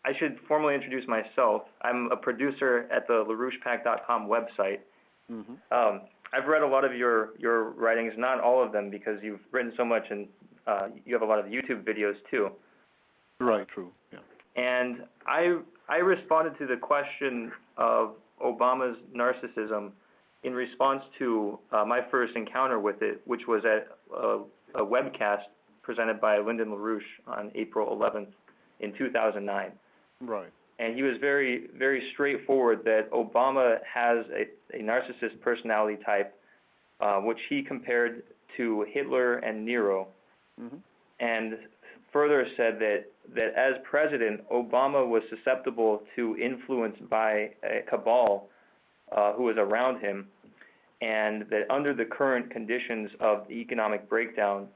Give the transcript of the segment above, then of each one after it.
I should formally introduce myself. I'm a producer at the LaRouchePack.com website. I've read a lot of your writings, not all of them, because you've written so much, and you have a lot of YouTube videos too. Right. True. Yeah. And I responded to the question of Obama's narcissism in response to my first encounter with it, which was at a webcast presented by Lyndon LaRouche on April 11th in 2009. Right. And he was very, very straightforward that Obama has a narcissist personality type, which he compared to Hitler and Nero, and further said that as president, Obama was susceptible to influence by a cabal who was around him, and that under the current conditions of the economic breakdown,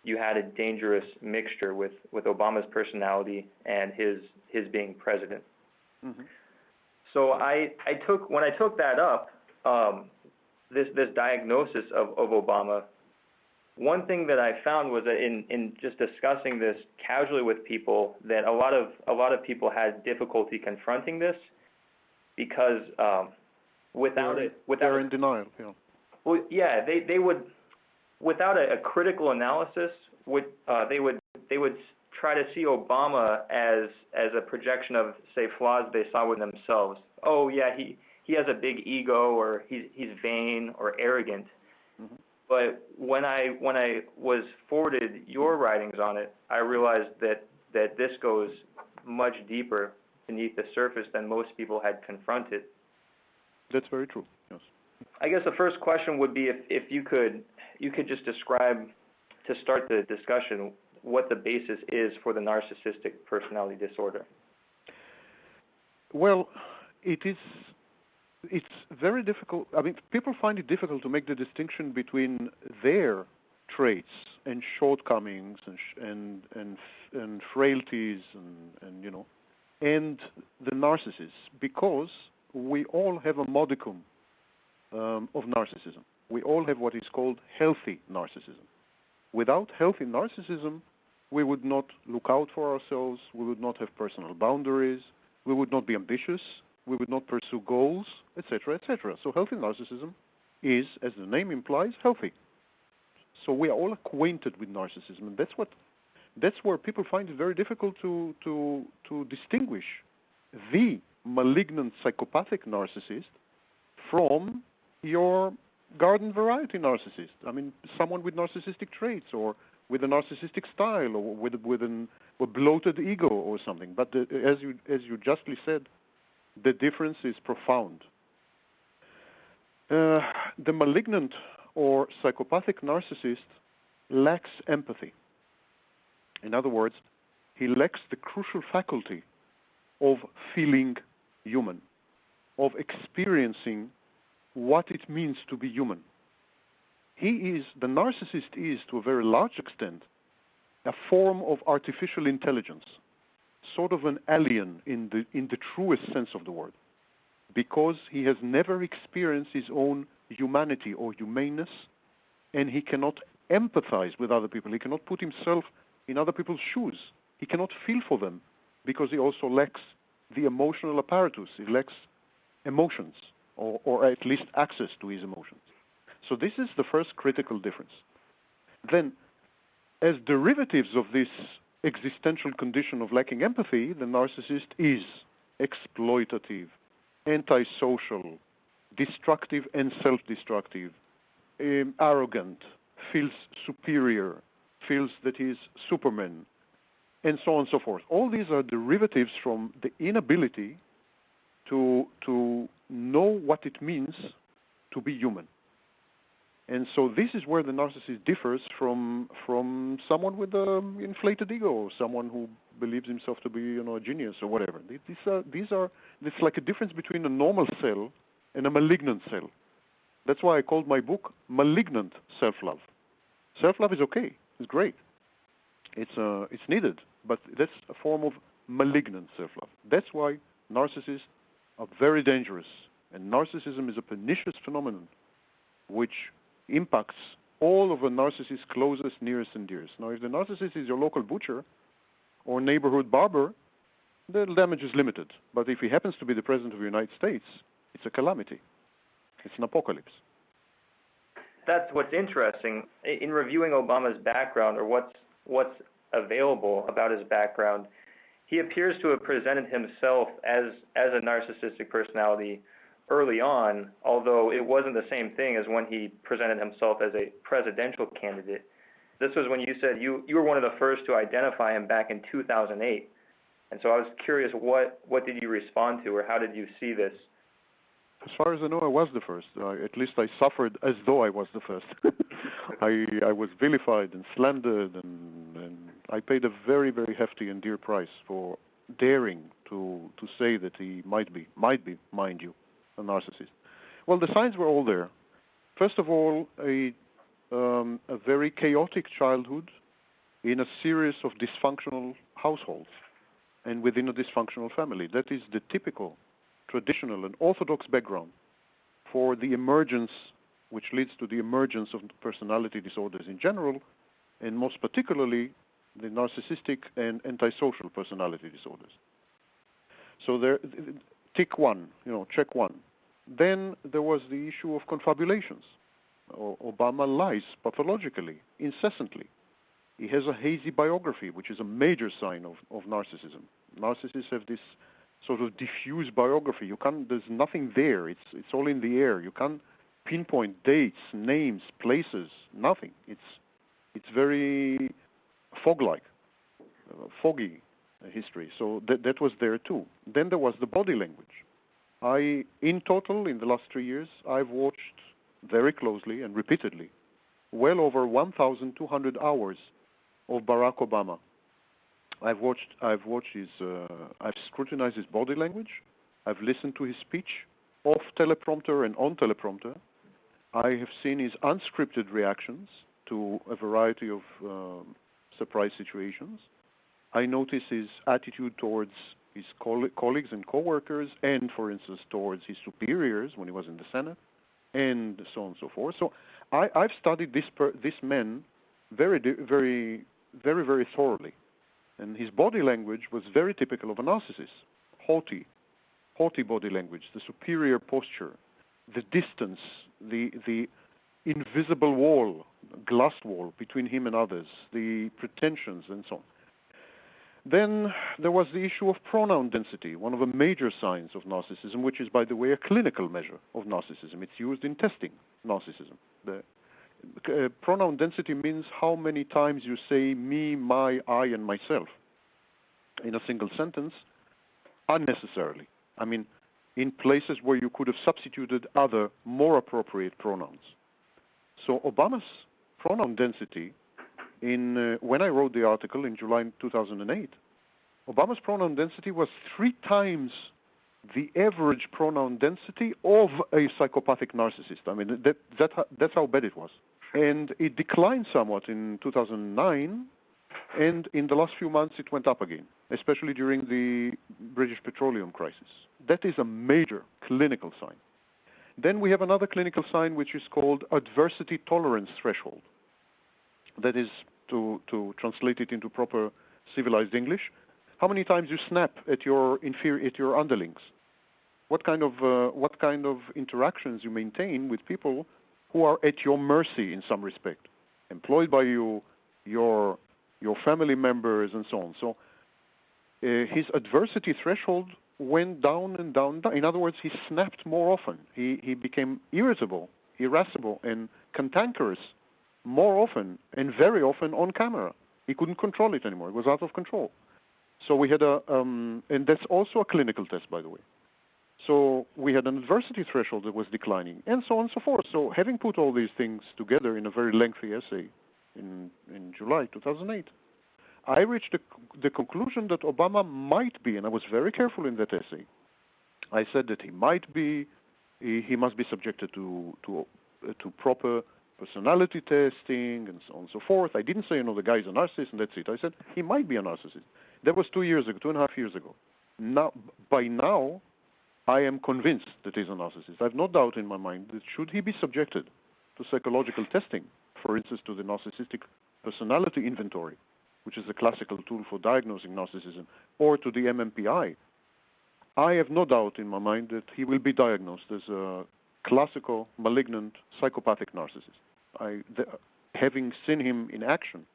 you had a dangerous mixture with Obama's personality and his being president. So when I took that up, this diagnosis of Obama, one thing that I found was that in just discussing this casually with people, that a lot of people had difficulty confronting this because they're in denial. Yeah. Well, yeah, they would, without a critical analysis, they would try to see Obama as a projection of, say, flaws they saw with themselves. Oh yeah, he has a big ego, or he's vain or arrogant. But when I was forwarded your writings on it, I realized that this goes much deeper beneath the surface than most people had confronted. That's very true. Yes. I guess the first question would be if you could just describe, to start the discussion, what the basis is for the narcissistic personality disorder. Well, it's very difficult. I mean, people find it difficult to make the distinction between their traits and shortcomings and frailties and the narcissist, because we all have a modicum of narcissism. We all have what is called healthy narcissism. Without healthy narcissism, we would not look out for ourselves, we would not have personal boundaries, we would not be ambitious, we would not pursue goals, etc., etc. So healthy narcissism is, as the name implies, healthy. So we are all acquainted with narcissism, and that's where people find it very difficult to distinguish the malignant psychopathic narcissist from your garden variety narcissist. I mean, someone with narcissistic traits, or with a narcissistic style, or with a bloated ego or something. But as you justly said, the difference is profound. The malignant or psychopathic narcissist lacks empathy. In other words, he lacks the crucial faculty of feeling human, of experiencing what it means to be human. The narcissist is, to a very large extent, a form of artificial intelligence, sort of an alien in the truest sense of the word, because he has never experienced his own humanity or humaneness, and he cannot empathize with other people. He cannot put himself in other people's shoes. He cannot feel for them, because he also lacks the emotional apparatus. He lacks emotions, or at least access to his emotions. So this is the first critical difference. Then, as derivatives of this existential condition of lacking empathy, the narcissist is exploitative, antisocial, destructive and self-destructive, arrogant, feels superior, feels that he's Superman, and so on and so forth. All these are derivatives from the inability to know what it means to be human. And so this is where the narcissist differs from someone with an inflated ego, or someone who believes himself to be, a genius or whatever. It's like a difference between a normal cell and a malignant cell. That's why I called my book Malignant Self-Love. Self-love is okay. It's great. It's needed, but that's a form of malignant self-love. That's why narcissists are very dangerous, and narcissism is a pernicious phenomenon which impacts all of a narcissist's closest, nearest, and dearest. Now, if the narcissist is your local butcher or neighborhood barber, the damage is limited. But if he happens to be the President of the United States, it's a calamity. It's an apocalypse. That's what's interesting. In reviewing Obama's background, or what's available about his background, he appears to have presented himself as a narcissistic personality early on, although it wasn't the same thing as when he presented himself as a presidential candidate. This was when you said you were one of the first to identify him back in 2008. And so I was curious, what did you respond to, or how did you see this? As far as I know, I was the first. At least I suffered as though I was the first. I was vilified and slandered, and I paid a very, very hefty and dear price for daring to say that he might be, mind you, a narcissist. Well, the signs were all there. First of all, a very chaotic childhood in a series of dysfunctional households and within a dysfunctional family. That is the typical, traditional, and orthodox background for the emergence, which leads to the emergence of personality disorders in general, and most particularly the narcissistic and antisocial personality disorders. So there, tick one, check one. Then there was the issue of confabulations. Obama lies pathologically, incessantly. He has a hazy biography, which is a major sign of narcissism. Narcissists have this sort of diffuse biography. There's nothing there. It's all in the air. You can't pinpoint dates, names, places, nothing. It's very fog-like, foggy history. So that was there too. Then there was the body language. In total, in the last 3 years, I've watched very closely and repeatedly well over 1,200 hours of Barack Obama. I've scrutinized his body language. I've listened to his speech off teleprompter and on teleprompter. I have seen his unscripted reactions to a variety of surprise situations. I notice his attitude towards his colleagues and co-workers, and, for instance, towards his superiors when he was in the Senate, and so on and so forth. So I've studied this man very, very, very, very thoroughly. And his body language was very typical of a narcissist. Haughty body language, the superior posture, the distance, the invisible wall, glass wall between him and others, the pretensions, and so on. Then there was the issue of pronoun density, one of the major signs of narcissism, which is, by the way, a clinical measure of narcissism. It's used in testing narcissism. The pronoun density means how many times you say me, my, I, and myself in a single sentence unnecessarily. I mean, in places where you could have substituted other, more appropriate pronouns. So Obama's pronoun density, when I wrote the article in July 2008, Obama's pronoun density was 3 times the average pronoun density of a psychopathic narcissist. I mean, that's how bad it was. And it declined somewhat in 2009, and in the last few months it went up again, especially during the British petroleum crisis. That is a major clinical sign. Then we have another clinical sign which is called adversity tolerance threshold. That is, to translate it into proper civilized English, how many times you snap at your underlings? What kind of interactions you maintain with people who are at your mercy in some respect, employed by you, your family members, and so on. So his adversity threshold went down and down. In other words, he snapped more often. He became irritable, irascible, and cantankerous more often, and very often on camera. He couldn't control it anymore. It was out of control. So we had and that's also a clinical test, by the way. So we had an adversity threshold that was declining, and so on and so forth. So having put all these things together in a very lengthy essay in July 2008, I reached the conclusion that Obama might be, and I was very careful in that essay. I said that he might be, he must be subjected to proper personality testing, and so on and so forth. I didn't say, the guy's a narcissist, and that's it. I said he might be a narcissist. That was 2.5 years ago. By now, I am convinced that he's a narcissist. I have no doubt in my mind that should he be subjected to psychological testing, for instance, to the narcissistic personality inventory, which is the classical tool for diagnosing narcissism, or to the MMPI, I have no doubt in my mind that he will be diagnosed as a classical, malignant, psychopathic narcissist. Having seen him in action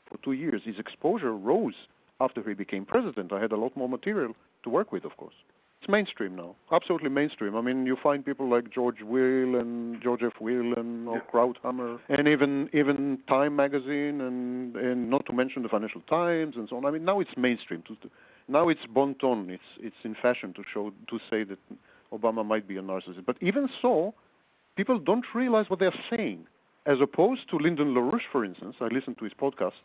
for 2 years, his exposure rose after he became president. I had a lot more material to work with, of course. It's mainstream now, absolutely mainstream. I mean, you find people like George Will and George F. Will and Krauthammer, and even Time magazine, and not to mention the Financial Times and so on. I mean, now it's mainstream. Now it's bon ton. It's in fashion to say that Obama might be a narcissist. But even so, people don't realize what they're saying. As opposed to Lyndon LaRouche, for instance, I listened to his podcast.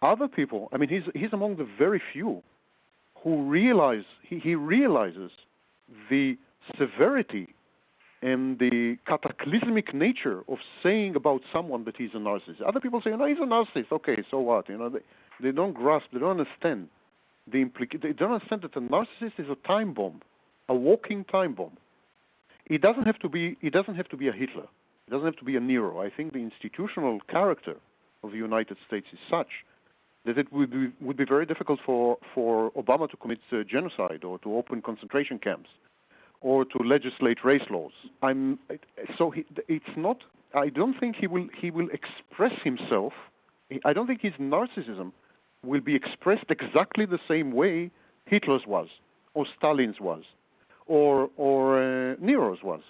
Other people, I mean, he's among the very few who realize, he realizes the severity and the cataclysmic nature of saying about someone that he's a narcissist. Other people say, no, he's a narcissist. Okay, so what? You know, they don't grasp, they don't understand they don't understand that a narcissist is a time bomb, a walking time bomb. It doesn't have to be a Hitler. It doesn't have to be a Nero. I think the institutional character of the United States is such that it would be very difficult for Obama to commit genocide or to open concentration camps or to legislate race laws. It's not. I don't think he will express himself. I don't think his narcissism will be expressed exactly the same way Hitler's was, or Stalin's was, or Nero's was.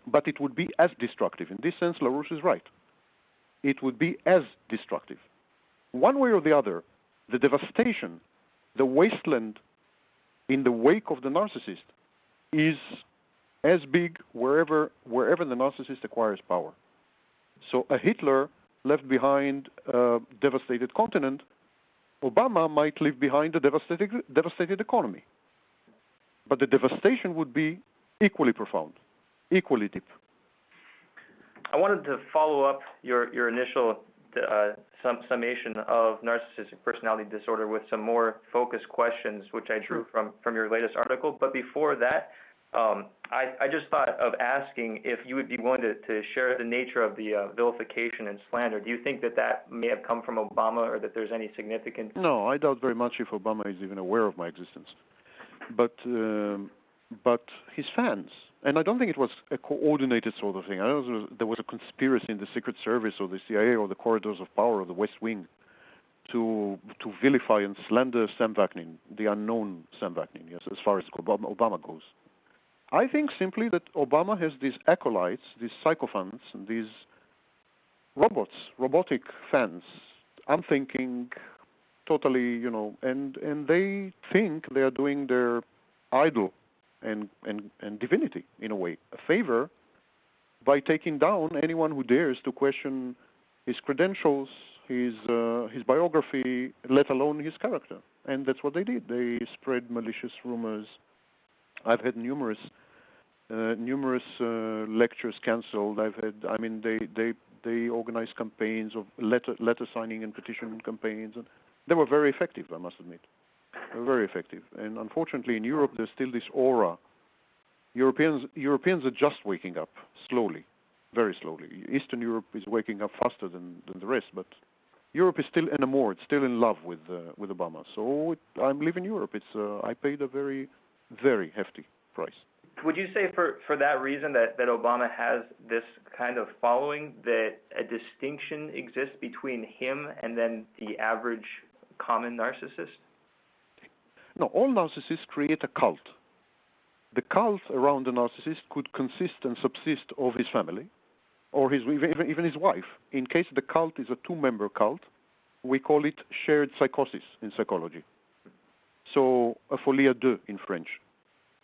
But it would be as destructive. In this sense, LaRouche is right. It would be as destructive. One way or the other, the devastation, the wasteland in the wake of the narcissist is as big wherever the narcissist acquires power. So a Hitler left behind a devastated continent. Obama might leave behind a devastated economy. But the devastation would be equally profound, equally deep. I wanted to follow up your initial summation of narcissistic personality disorder with some more focused questions, which I drew from your latest article. But before that, I just thought of asking if you would be willing to share the nature of the vilification and slander. Do you think that may have come from Obama, or that there's any significance? No, I doubt very much if Obama is even aware of my existence. But his fans, and I don't think it was a coordinated sort of thing. I know there was a conspiracy in the Secret Service or the CIA or the corridors of power of the West Wing to vilify and slander Sam Vaknin, the unknown Sam Vaknin, yes, as far as Obama goes. I think simply that Obama has these acolytes, these sycophants, and these robotic fans, unthinking, totally, and they think they are doing their idol and divinity, in a way, a favor by taking down anyone who dares to question his credentials, his biography, let alone his character. And that's what they did. They spread malicious rumors. I've had numerous lectures canceled. They organized campaigns of letter signing and petition campaigns, and they were very effective, I must admit. They were very effective. And unfortunately, in Europe, there's still this aura. Europeans are just waking up slowly, very slowly. Eastern Europe is waking up faster than the rest, but Europe is still enamored, still in love with Obama. So I'm leaving Europe. I paid a very, very hefty price. Would you say for that reason that Obama has this kind of following, that a distinction exists between him and then the average common narcissist? No, all narcissists create a cult. The cult around the narcissist could consist and subsist of his family, or even his wife. In case the cult is a two-member cult, we call it shared psychosis in psychology. So a folie à deux in French.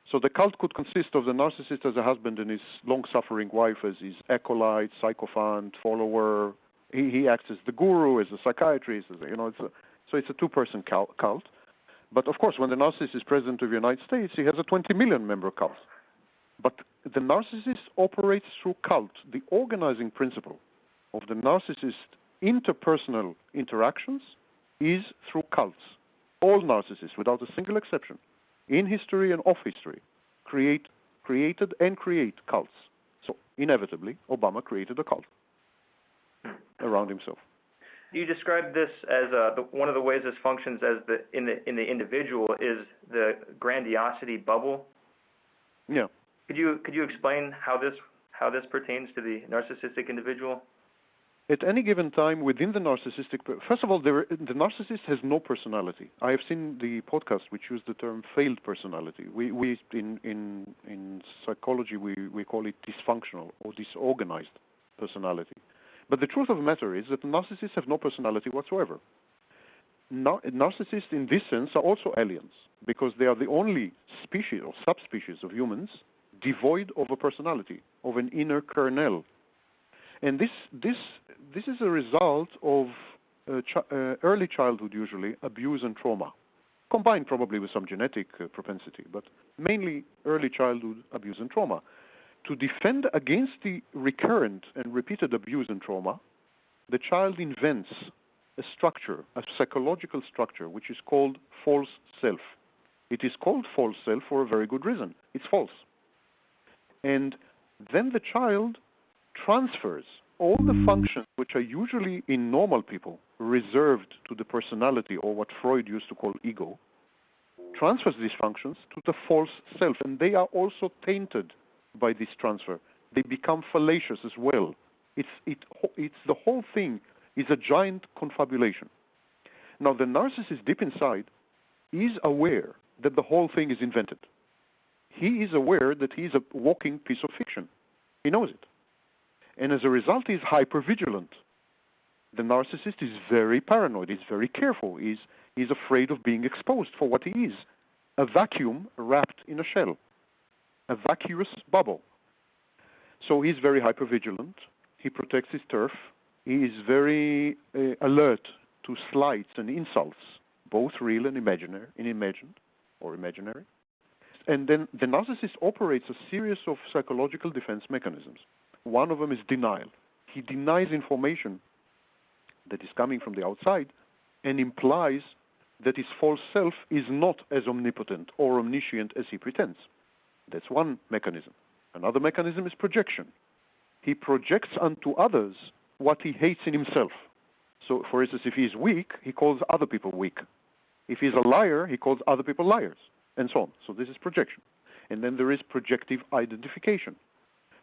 So the cult could consist of the narcissist as a husband and his long-suffering wife as his acolyte, sycophant, follower. He acts as the guru, as a psychiatrist. So it's a two-person cult. But of course, when the narcissist is president of the United States, he has a 20 million member cult. But the narcissist operates through cult. The organizing principle of the narcissist interpersonal interactions is through cults. All narcissists, without a single exception, in history and off history, created and create cults. So inevitably, Obama created a cult around himself. You described this as one of the ways this functions as in the individual is the grandiosity bubble. Yeah. Could you explain how this pertains to the narcissistic individual? At any given time within the narcissistic, first of all, the narcissist has no personality. I have seen the podcast which use the term failed personality. We in psychology we call it dysfunctional or disorganized personality. But the truth of the matter is that narcissists have no personality whatsoever. Narcissists in this sense are also aliens because they are the only species or subspecies of humans devoid of a personality, of an inner kernel. And this is a result of early childhood, usually, abuse and trauma, combined probably with some genetic propensity, but mainly early childhood abuse and trauma. To defend against the recurrent and repeated abuse and trauma, the child invents a structure, a psychological structure, which is called false self. It is called false self for a very good reason. It's false. And then the child transfers all the functions which are usually in normal people reserved to the personality or what Freud used to call ego, transfers these functions to the false self, and they are also tainted by this transfer. They become fallacious as well. It's the whole thing is a giant confabulation. Now the narcissist deep inside is aware that the whole thing is invented. He is aware that he is a walking piece of fiction. He knows it. And as a result, he is hypervigilant. The narcissist is very paranoid. He's very careful. He's afraid of being exposed for what he is, a vacuum wrapped in a shell, a vacuous bubble. So he's very hypervigilant. He protects his turf. He is very alert to slights and insults, both real and imagined or imaginary. And then the narcissist operates a series of psychological defense mechanisms. One of them is denial. He denies information that is coming from the outside and implies that his false self is not as omnipotent or omniscient as he pretends. That's one mechanism. Another mechanism is projection. He projects onto others what he hates in himself. So, for instance, if he's weak, he calls other people weak. If he's a liar, he calls other people liars, and so on. So this is projection. And then there is projective identification.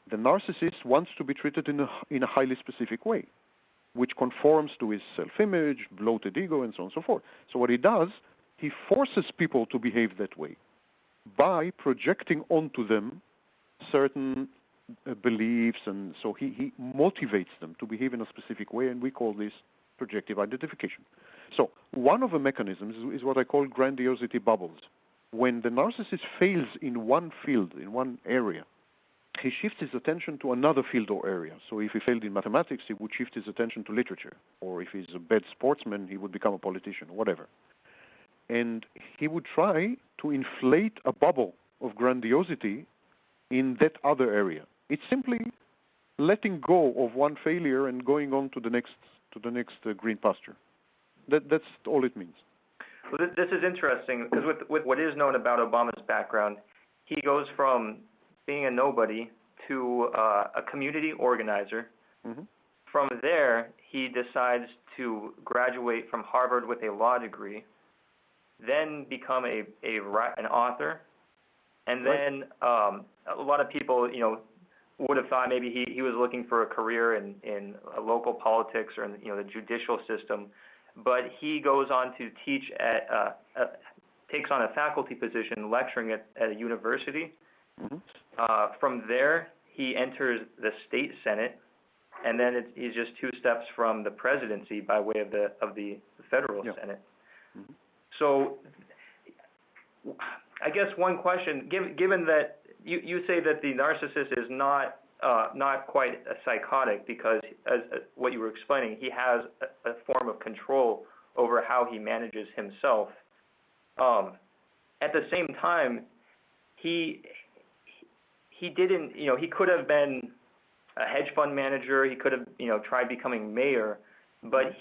The narcissist wants to be treated in a highly specific way, which conforms to his self-image, bloated ego, and so on and so forth. So what he does, he forces people to behave that way by projecting onto them certain beliefs, and so he motivates them to behave in a specific way, and we call this projective identification. So one of the mechanisms is what I call grandiosity bubbles. When the narcissist fails in one field, in one area, he shifts his attention to another field or area. So if he failed in mathematics, he would shift his attention to literature. Or if he's a bad sportsman, he would become a politician, whatever. And he would try to inflate a bubble of grandiosity in that other area. It's simply letting go of one failure and going on to the next green pasture. That's all it means. Well, this is interesting because with what is known about Obama's background, he goes from being a nobody to a community organizer. Mm-hmm. From there, he decides to graduate from Harvard with a law degree, then become an author, and then a lot of people, would have thought maybe he was looking for a career in local politics or in the judicial system, but he goes on to teach takes on a faculty position lecturing at a university. Mm-hmm. From there, he enters the state senate, and then he's just 2 steps from the presidency by way of the federal senate. Mm-hmm. So, I guess one question, given that you say that the narcissist is not quite a psychotic because, as what you were explaining, he has a form of control over how he manages himself. At the same time, he didn't, he could have been a hedge fund manager. He could have, tried becoming mayor, but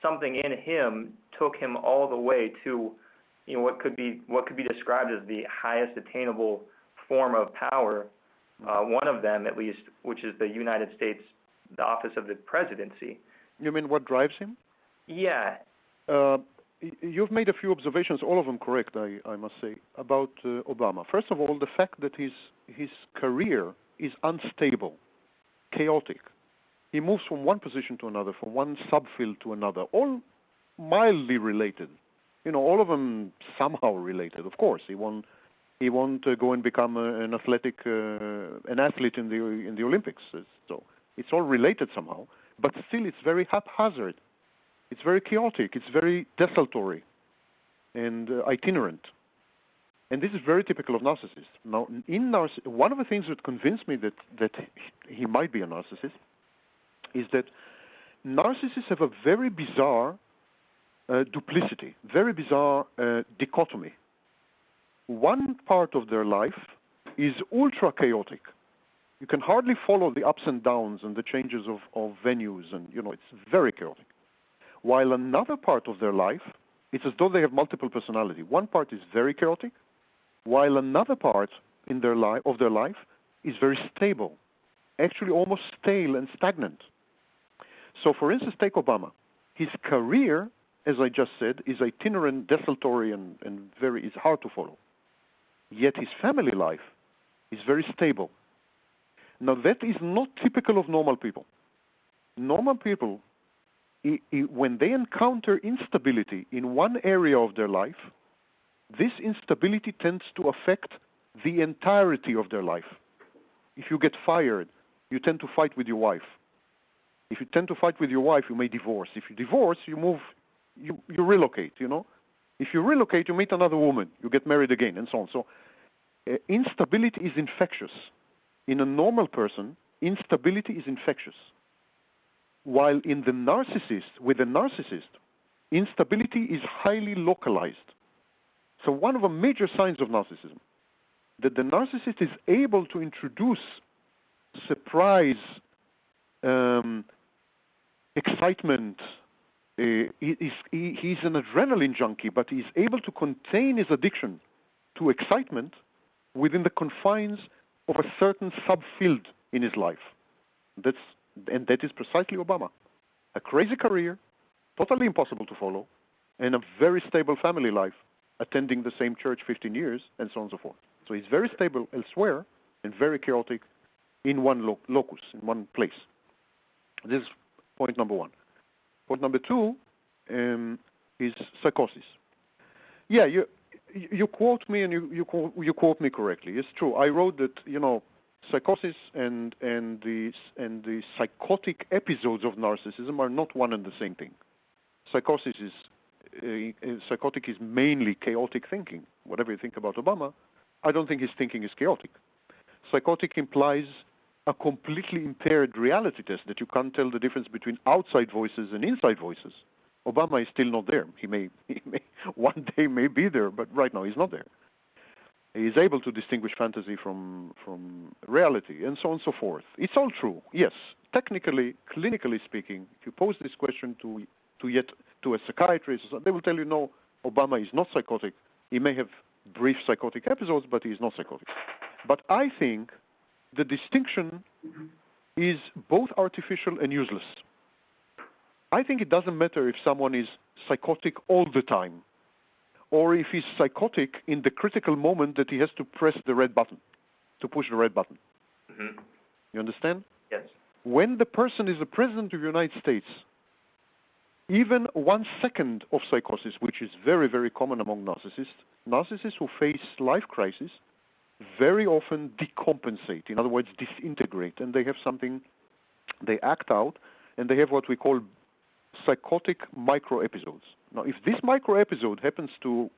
something in him took him all the way to, what could be described as the highest attainable form of power. One of them, at least, which is the United States, the office of the presidency. You mean what drives him? Yeah. You've made a few observations, all of them correct, I must say, about Obama. First of all, the fact that his career is unstable, chaotic. He moves from one position to another, from one subfield to another, all mildly related. All of them somehow related. Of course, he won't go and become an athlete in the Olympics. So it's all related somehow, but still it's very haphazard. It's very chaotic. It's very desultory and itinerant. And this is very typical of narcissists. Now, one of the things that convinced me that he might be a narcissist is that narcissists have a very bizarre duplicity, very bizarre dichotomy. One part of their life is ultra chaotic. You can hardly follow the ups and downs and the changes of venues, and it's very chaotic. While another part of their life, it's as though they have multiple personality. One part is very chaotic, while another part of their life is very stable, actually almost stale and stagnant. So, for instance, take Obama. His career, as I just said, is itinerant, desultory, and is hard to follow. Yet his family life is very stable. Now, that is not typical of normal people. Normal people, when they encounter instability in one area of their life, this instability tends to affect the entirety of their life. If you get fired, you tend to fight with your wife. If you tend to fight with your wife, you may divorce. If you divorce, you move, you relocate, If you relocate, you meet another woman, you get married again, and so on. So instability is infectious. In a normal person, instability is infectious. While with the narcissist, instability is highly localized. So one of the major signs of narcissism, that the narcissist is able to introduce surprise, excitement. He's an adrenaline junkie, but he's able to contain his addiction to excitement within the confines of a certain subfield in his life. That is precisely Obama. A crazy career, totally impossible to follow, and a very stable family life, attending the same church 15 years, and so on and so forth. So he's very stable elsewhere and very chaotic in one locus, in one place. This is point number one. Point number two is psychosis. Yeah, you quote me, and you quote me correctly. It's true. I wrote that psychosis and the psychotic episodes of narcissism are not one and the same thing. Psychotic is mainly chaotic thinking. Whatever you think about Obama, I don't think his thinking is chaotic. Psychotic implies a completely impaired reality test, that you can't tell the difference between outside voices and inside voices. Obama is still not there. He may one day may be there, but right now he's not there. He is able to distinguish fantasy from reality, and so on and so forth. It's all true, yes. Technically, clinically speaking, if you pose this question to a psychiatrist, they will tell you, no, Obama is not psychotic. He may have brief psychotic episodes, but he is not psychotic. But I think the distinction is both artificial and useless. I think it doesn't matter if someone is psychotic all the time, or if he's psychotic in the critical moment that he has to press the red button, to push the red button. Mm-hmm. You understand? Yes. When the person is the president of the United States, even 1 second of psychosis, which is very, very common among narcissists who face life crisis, very often decompensate, in other words, disintegrate, and they have something, they act out, and they have what we call psychotic micro-episodes. Now, if this micro-episode happens to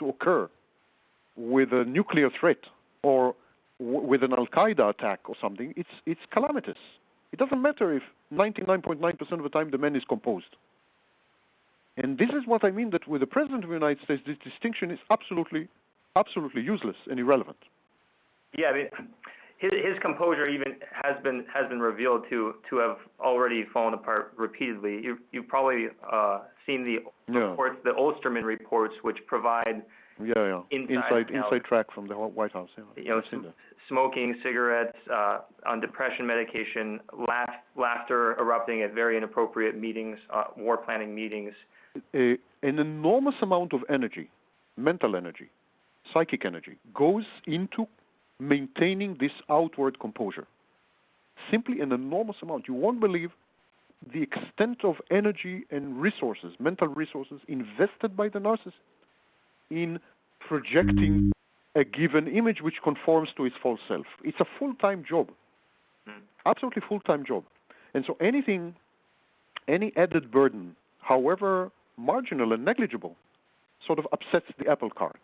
occur with a nuclear threat or with an Al-Qaeda attack or something, it's calamitous. It doesn't matter if 99.9% of the time the man is composed. And this is what I mean, that with the President of the United States, this distinction is absolutely useless and irrelevant. Yeah, I mean, his composure even has been revealed to have already fallen apart repeatedly. You've probably seen the reports, the Osterman reports, which provide inside track from the White House. Smoking, cigarettes, on depression medication, laughter erupting at very inappropriate meetings, war planning meetings. An enormous amount of energy, mental energy, psychic energy, goes into maintaining this outward composure. Simply an enormous amount. You won't believe the extent of energy and resources, mental resources, invested by the narcissist in projecting a given image which conforms to his false self. It's a full-time job. Absolutely full-time job. And so any added burden, however marginal and negligible, sort of upsets the apple cart.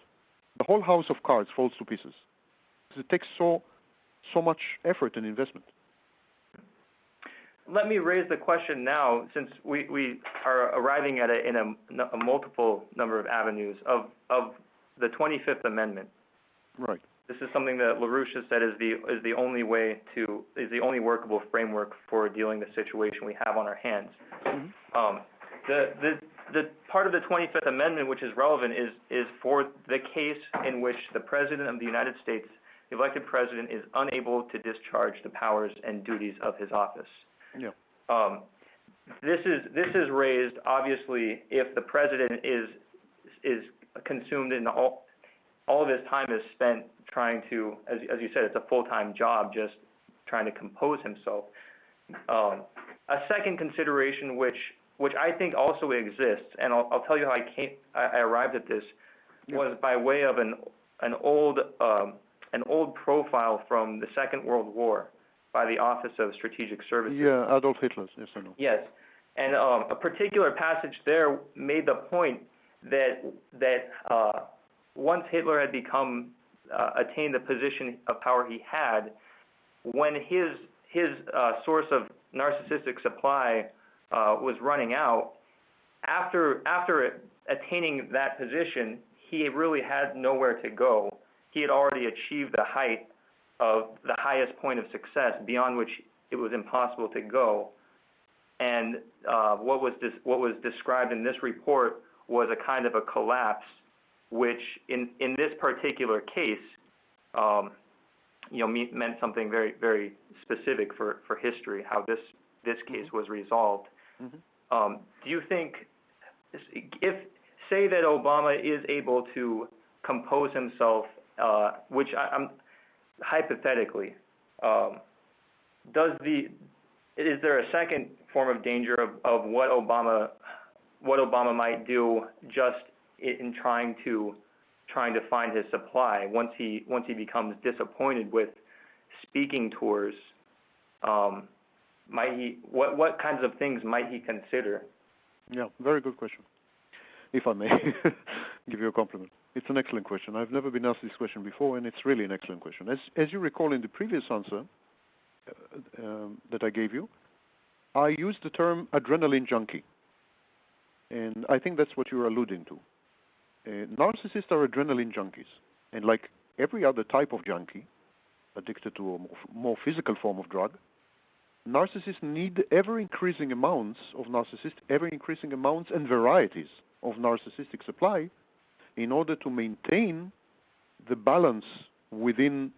The whole house of cards falls to pieces. It takes so much effort and investment. Let me raise the question now, since we are arriving at a multiple number of avenues of the 25th Amendment. Right. This is something that LaRouche has said is the only workable framework for dealing with the situation we have on our hands. Mm-hmm. The part of the 25th Amendment which is relevant is for the case in which the President of the United States, the elected President, is unable to discharge the powers and duties of his office. Yeah. This is raised obviously if the President is consumed in all of his time is spent trying to, as you said, it's a full-time job, just trying to compose himself. A second consideration which I think also exists, and I'll tell you how I arrived at this, was by way of an old profile from the Second World War by the Office of Strategic Services. Yeah, Adolf Hitler. Yes, I know. Yes, and a particular passage there made the point that once Hitler had attained the position of power he had, when his source of narcissistic supply was running out, after attaining that position, he really had nowhere to go. He had already achieved the highest point of success, beyond which it was impossible to go. And what was described in this report was a kind of a collapse, which in this particular case, meant something very, very specific for history, how this case was resolved. Mm-hmm. Do you think, say that Obama is able to compose himself, which I'm hypothetically, is there a second form of danger of what Obama might do just in trying to find his supply once he becomes disappointed with speaking tours? What kinds of things might he consider? Yeah, very good question. If I may give you a compliment. It's an excellent question. I've never been asked this question before, and it's really an excellent question. As you recall in the previous answer that I gave you, I used the term adrenaline junkie. And I think that's what you're alluding to. Narcissists are adrenaline junkies. And like every other type of junkie, addicted to a more physical form of drug, narcissists need ever-increasing amounts and varieties of narcissistic supply in order to maintain the balance within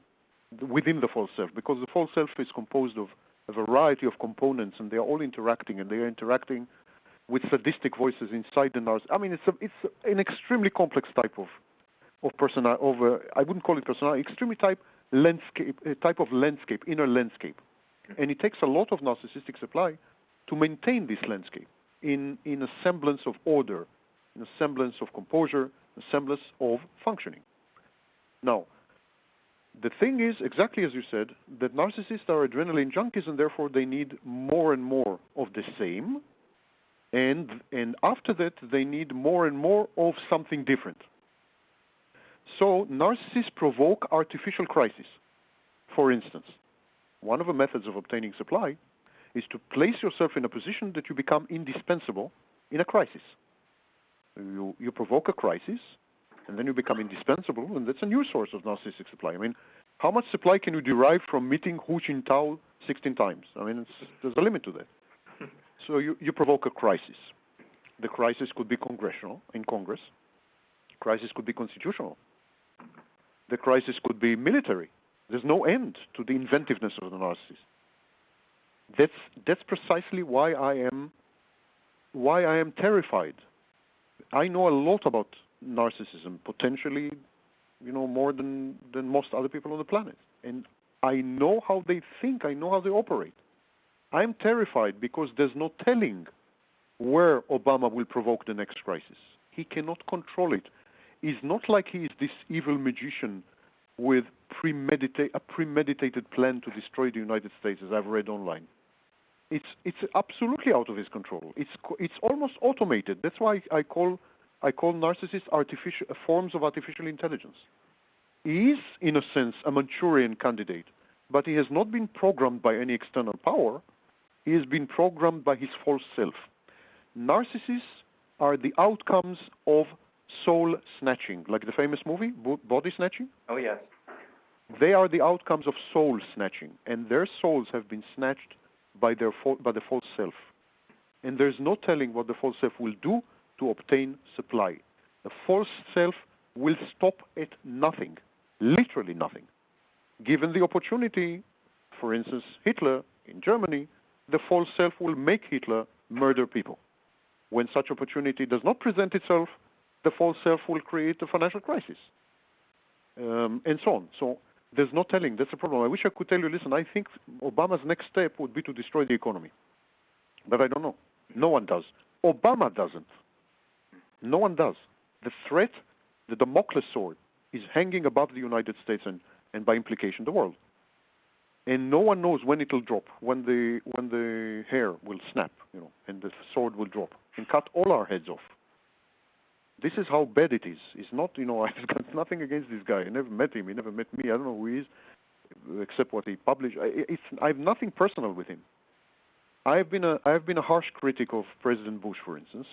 the false self, because the false self is composed of a variety of components, and they are all interacting, and they are interacting with sadistic voices inside the narcissist. I mean, it's an extremely complex type of personality. I wouldn't call it personality. Extremely type of landscape, inner landscape, and it takes a lot of narcissistic supply to maintain this landscape in a semblance of order, in a semblance of composure, a semblance of functioning. Now, the thing is, exactly as you said, that narcissists are adrenaline junkies, and therefore they need more and more of the same, and after that they need more and more of something different. So narcissists provoke artificial crises. For instance, one of the methods of obtaining supply is to place yourself in a position that you become indispensable in a crisis. You provoke a crisis, and then you become indispensable, and that's a new source of narcissistic supply. I mean, How much supply can you derive from meeting Hu Jintao 16 times? I mean, there's a limit to that. So you provoke a crisis. The crisis could be congressional, in Congress. The crisis could be constitutional. The crisis could be military. There's no end to the inventiveness of the narcissist. That's precisely why I am terrified. I know a lot about narcissism, potentially, more than most other people on the planet. And I know how they think, I know how they operate. I'm terrified because there's no telling where Obama will provoke the next crisis. He cannot control it. It's not like he is this evil magician with a premeditated plan to destroy the United States, as I've read online. It's absolutely out of his control. It's almost automated. That's why I call narcissists forms of artificial intelligence. He is, in a sense, a Manchurian candidate, but he has not been programmed by any external power. He has been programmed by his false self. Narcissists are the outcomes of soul snatching, like the famous movie, Body Snatching. Oh, yes. They are the outcomes of soul snatching, and their souls have been snatched by the false self. And there's no telling what the false self will do to obtain supply. The false self will stop at nothing, literally nothing. Given the opportunity, for instance, Hitler in Germany, the false self will make Hitler murder people. When such opportunity does not present itself, the false self will create a financial crisis, and so on. So there's no telling. That's the problem. I wish I could tell you, listen, I think Obama's next step would be to destroy the economy. But I don't know. No one does. Obama doesn't. No one does. The threat, the Damocles sword, is hanging above the United States and by implication the world. And no one knows when it'll drop, when the hair will snap, and the sword will drop and cut all our heads off. This is how bad it is. It's not, I've got nothing against this guy. I never met him. He never met me. I don't know who he is, except what he published. I have nothing personal with him. I have been a harsh critic of President Bush, for instance,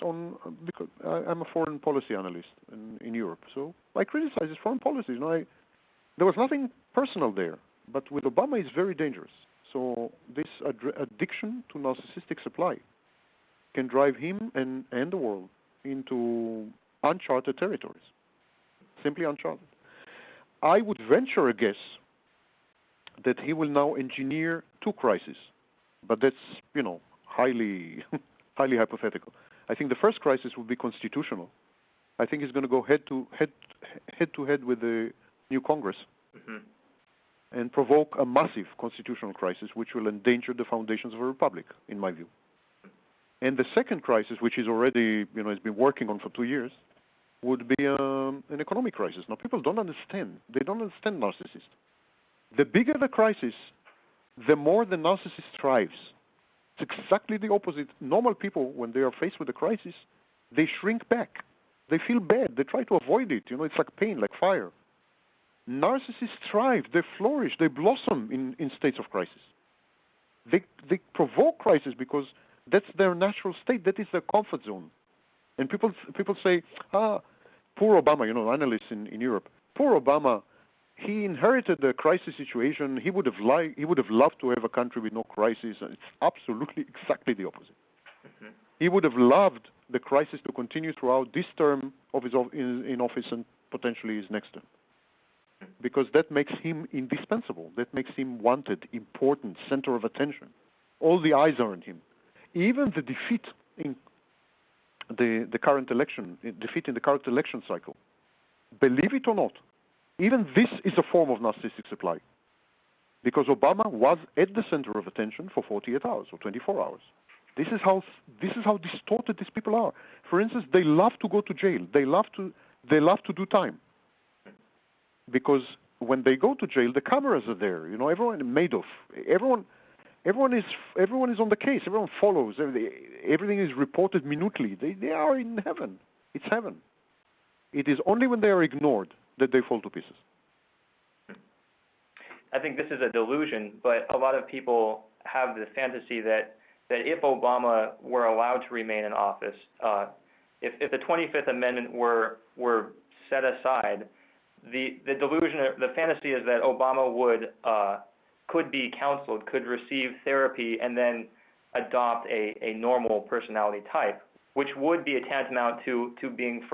because I'm a foreign policy analyst in Europe. So I criticize his foreign policies. There was nothing personal there. But with Obama, it's very dangerous. So this addiction to narcissistic supply can drive him and the world into uncharted territories, simply uncharted. I would venture a guess that he will now engineer two crises, but that's, highly hypothetical. I think the first crisis will be constitutional. I think he's going to go head to head with the new Congress. Mm-hmm. And provoke a massive constitutional crisis which will endanger the foundations of a republic, in my view. And the second crisis, which is already, has been working on for 2 years, would be an economic crisis. Now, people don't understand. They don't understand narcissists. The bigger the crisis, the more the narcissist thrives. It's exactly the opposite. Normal people, when they are faced with a crisis, they shrink back. They feel bad. They try to avoid it. It's like pain, like fire. Narcissists thrive, they flourish, they blossom in states of crisis. They provoke crisis because that's their natural state, that is their comfort zone. And people say, poor Obama, analysts in Europe, poor Obama, he inherited the crisis situation, he would have loved to have a country with no crisis. It's absolutely exactly the opposite. Mm-hmm. He would have loved the crisis to continue throughout this term of his in office and potentially his next term. Because that makes him indispensable. That makes him wanted, important, center of attention. All the eyes are on him. Even the defeat in the current election, cycle, believe it or not, even this is a form of narcissistic supply. Because Obama was at the center of attention for 48 hours or 24 hours. This is how distorted these people are. For instance, they love to go to jail. They love to do time. Because when they go to jail, the cameras are there. Everyone Madoff. Everyone is on the case. Everyone follows. Everything is reported minutely. They are in heaven. It's heaven. It is only when they are ignored that they fall to pieces. I think this is a delusion, but a lot of people have the fantasy that if Obama were allowed to remain in office, if the 25th Amendment were set aside, the delusion, the fantasy is that Obama could be counseled, could receive therapy, and then adopt a normal personality type, which would be a tantamount to being,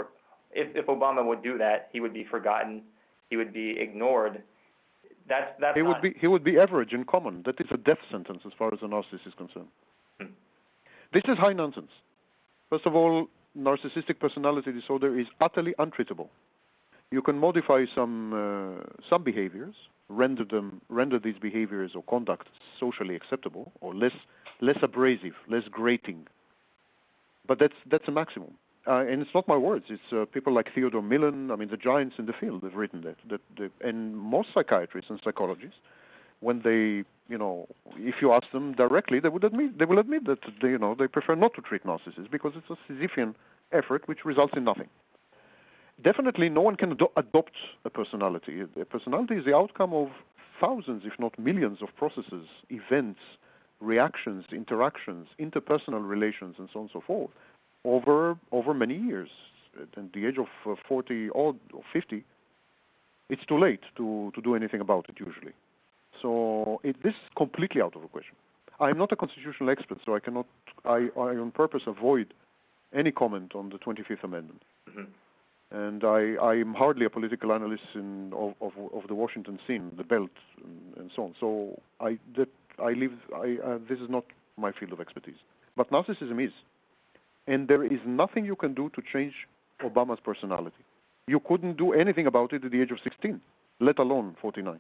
if Obama would do that, he would be forgotten, he would be ignored. He would be average and common. That is a death sentence as far as a narcissist is concerned. This is high nonsense. First of all, narcissistic personality disorder is utterly untreatable. You can modify some behaviors, render these behaviors or conduct socially acceptable or less abrasive, less grating. But that's a maximum. And it's not my words. It's people like Theodore Millen. I mean, the giants in the field have written that. And most psychiatrists and psychologists, when they, if you ask them directly, they will admit that they prefer not to treat narcissists because it's a Sisyphean effort which results in nothing. Definitely, no one can adopt a personality. A personality is the outcome of thousands, if not millions, of processes, events, reactions, interactions, interpersonal relations, and so on and so forth, over many years. At the age of 40 or 50, it's too late to do anything about it usually. So this is completely out of the question. I'm not a constitutional expert, so I on purpose avoid any comment on the 25th Amendment. Mm-hmm. And I'm hardly a political analyst of the Washington scene, the belt, and so on. So this is not my field of expertise. But narcissism is. And there is nothing you can do to change Obama's personality. You couldn't do anything about it at the age of 16, let alone 49.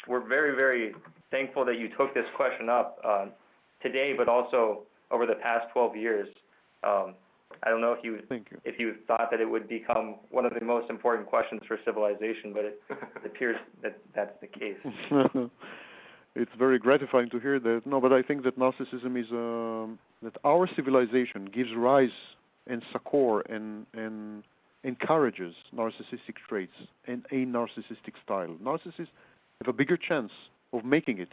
We're very, very thankful that you took this question up today, but also over the past 12 years. I don't know if you thought that it would become one of the most important questions for civilization, but it appears that that's the case. It's very gratifying to hear that. No, but I think that narcissism is that our civilization gives rise and succor and encourages narcissistic traits and a narcissistic style. Narcissists have a bigger chance of making it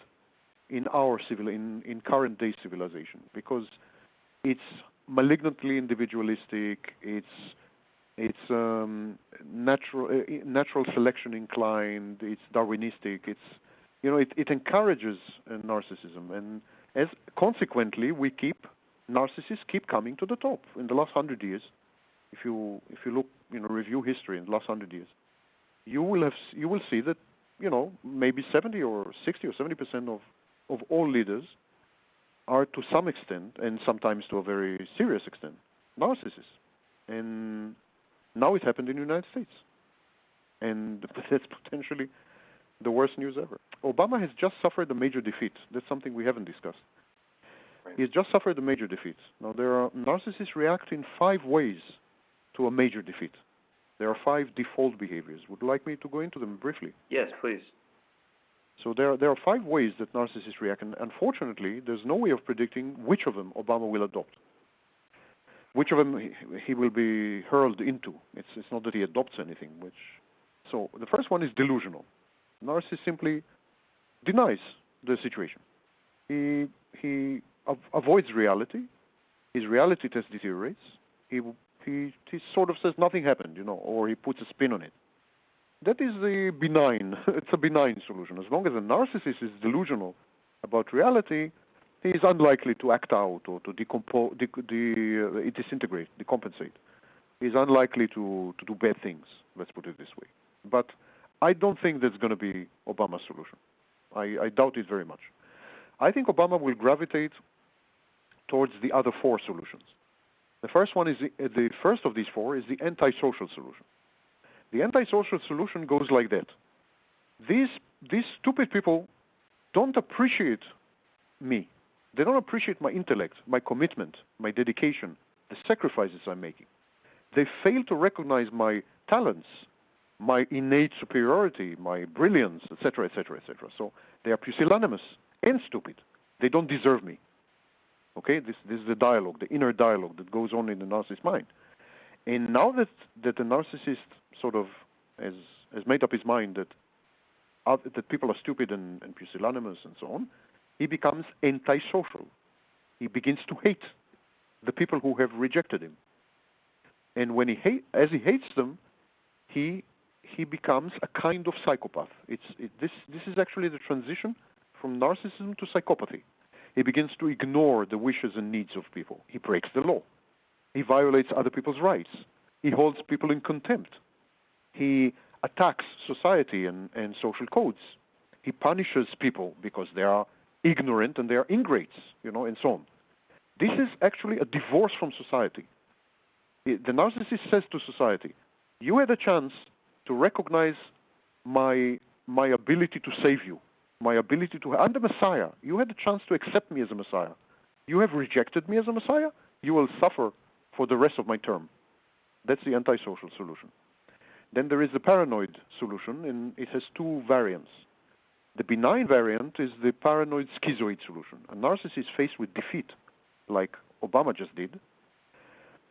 in our in current day civilization because it's malignantly individualistic. It's natural selection inclined. It's Darwinistic. It encourages narcissism, and as consequently, narcissists keep coming to the top. In the last 100 years, if you look, review history in the last 100 years, you will see that maybe 70 or 60 or 70% of all leaders are to some extent, and sometimes to a very serious extent, narcissists. And now it happened in the United States, and that's potentially the worst news ever. Obama has just suffered a major defeat. That's something we haven't discussed. Right. He has just suffered a major defeat. Now, narcissists react in 5 ways to a major defeat. There are 5 default behaviors. Would you like me to go into them briefly? Yes, please. So there are 5 ways that narcissists react, and unfortunately, there's no way of predicting which of them Obama will adopt. Which of them he will be hurled into. It's not that he adopts anything. So the first one is delusional. Narcissist simply denies the situation. He avoids reality. His reality test deteriorates. He sort of says nothing happened, or he puts a spin on it. That is it's a benign solution. As long as a narcissist is delusional about reality, he is unlikely to act out or to disintegrate, decompensate. He is unlikely to do bad things, let's put it this way. But I don't think that's going to be Obama's solution. I doubt it very much. I think Obama will gravitate towards the other 4 solutions. The first one is the first of these 4 is the antisocial solution. The antisocial solution goes like that. These stupid people don't appreciate me. They don't appreciate my intellect, my commitment, my dedication, the sacrifices I'm making. They fail to recognize my talents, my innate superiority, my brilliance, etc., etc., etc. So they are pusillanimous and stupid. They don't deserve me. Okay, this is the dialogue, the inner dialogue that goes on in the narcissist's mind. And now that the narcissist sort of has made up his mind that people are stupid and pusillanimous and so on, he becomes antisocial. He begins to hate the people who have rejected him. And as he hates them, he becomes a kind of psychopath. This is actually the transition from narcissism to psychopathy. He begins to ignore the wishes and needs of people. He breaks the law. He violates other people's rights. He holds people in contempt. He attacks society and social codes. He punishes people because they are ignorant and they are ingrates, and so on. This is actually a divorce from society. The narcissist says to society, you had a chance to recognize my ability to save you, my ability to... I'm the Messiah. You had a chance to accept me as a Messiah. You have rejected me as a Messiah. You will suffer for the rest of my term. That's the antisocial solution. Then there is the paranoid solution, and it has two variants. The benign variant is the paranoid schizoid solution. A narcissist faced with defeat, like Obama just did,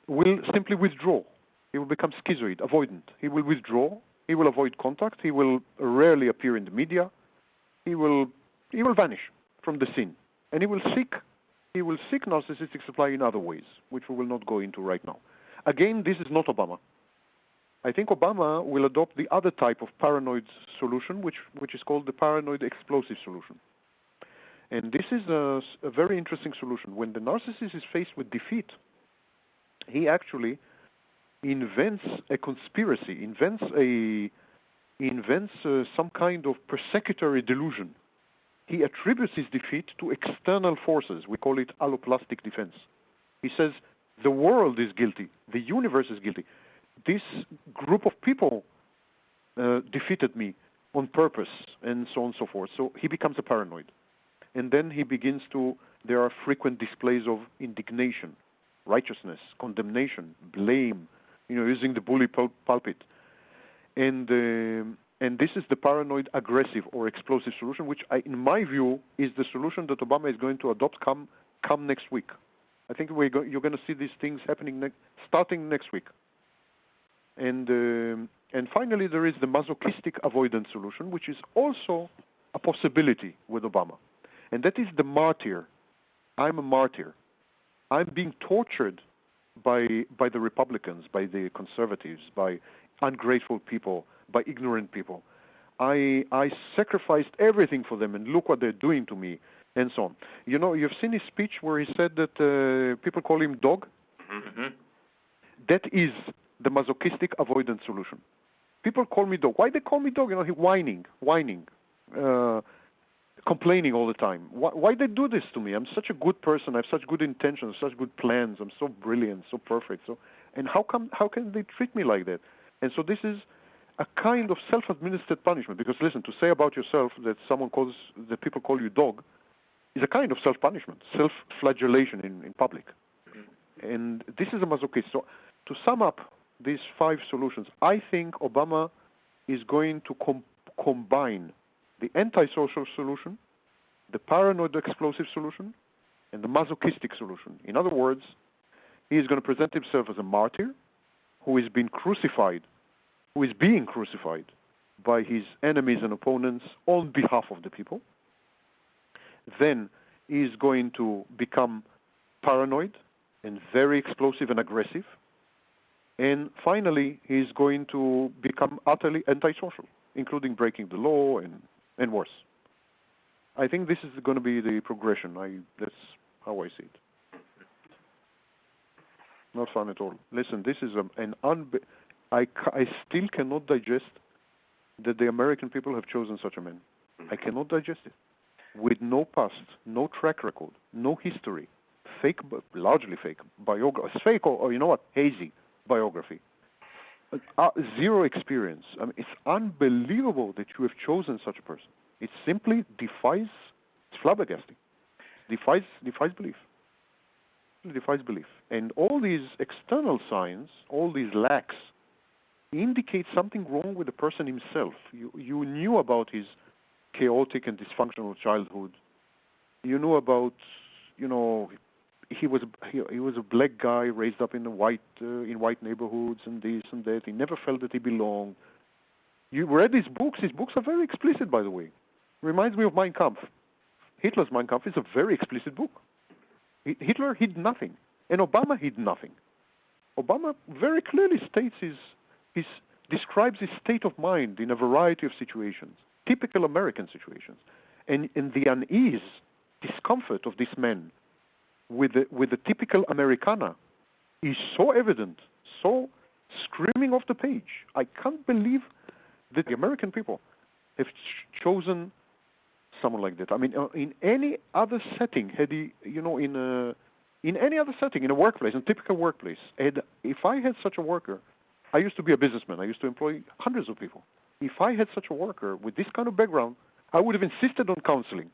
will simply withdraw. He will become schizoid, avoidant. He will withdraw. He will avoid contact. He will rarely appear in the media. He will vanish from the scene, and he will seek narcissistic supply in other ways, which we will not go into right now. Again, this is not Obama. I think Obama will adopt the other type of paranoid solution, which is called the paranoid explosive solution. And this is a very interesting solution. When the narcissist is faced with defeat, he actually invents a conspiracy, invents some kind of persecutory delusion. He attributes his defeat to external forces. We call it alloplastic defense. He says, the world is guilty. The universe is guilty. This group of people defeated me on purpose, and so on and so forth. So he becomes a paranoid. And then he begins there are frequent displays of indignation, righteousness, condemnation, blame, using the bully pulpit. And this is the paranoid aggressive or explosive solution, which in my view is the solution that Obama is going to adopt come next week. I think you're going to see these things happening starting next week. And finally, there is the masochistic avoidance solution, which is also a possibility with Obama. And that is the martyr. I'm a martyr. I'm being tortured by the Republicans, by the conservatives, by ungrateful people, by ignorant people. I sacrificed everything for them, and look what they're doing to me, and so on. You've seen his speech where he said that people call him dog. Mm-hmm. That is the masochistic avoidance solution. People call me dog. Why they call me dog? He whining, complaining all the time. Why they do this to me? I'm such a good person. I have such good intentions, such good plans. I'm so brilliant, so perfect. And how can they treat me like that? And so this is a kind of self-administered punishment. Because listen, to say about yourself that that people call you dog is a kind of self-punishment, self-flagellation in public. And this is a masochist. So to sum up these 5 solutions, I think Obama is going to combine the antisocial solution, the paranoid explosive solution, and the masochistic solution. In other words, he is going to present himself as a martyr who is being crucified by his enemies and opponents on behalf of the people. Then he is going to become paranoid and very explosive and aggressive. And finally, he is going to become utterly antisocial, including breaking the law and worse. I think this is going to be the progression. That's how I see it. Not fun at all. Listen, this is I still cannot digest that the American people have chosen such a man. I cannot digest it. With no past, no track record, no history, largely fake biography, fake or you know what, hazy biography, zero experience. I mean, it's unbelievable that you have chosen such a person. It simply defies, it's flabbergasting, defies belief. It defies belief. And all these external signs, all these lacks, indicate something wrong with the person himself. You knew about his chaotic and dysfunctional childhood. You knew about, he was a black guy raised up in white neighborhoods and this and that. He never felt that he belonged. You read his books. His books are very explicit, by the way. Reminds me of Mein Kampf. Hitler's Mein Kampf is a very explicit book. Hitler hid nothing, and Obama hid nothing. Obama very clearly states his describes his state of mind in a variety of situations, typical American situations. And the unease, discomfort of this man with the typical Americana is so evident, so screaming off the page. I can't believe that the American people have chosen someone like that. I mean, in any other setting, had he, in any other setting, in a workplace, in a typical workplace, if I had such a worker, I used to be a businessman. I used to employ hundreds of people. If I had such a worker with this kind of background, I would have insisted on counseling.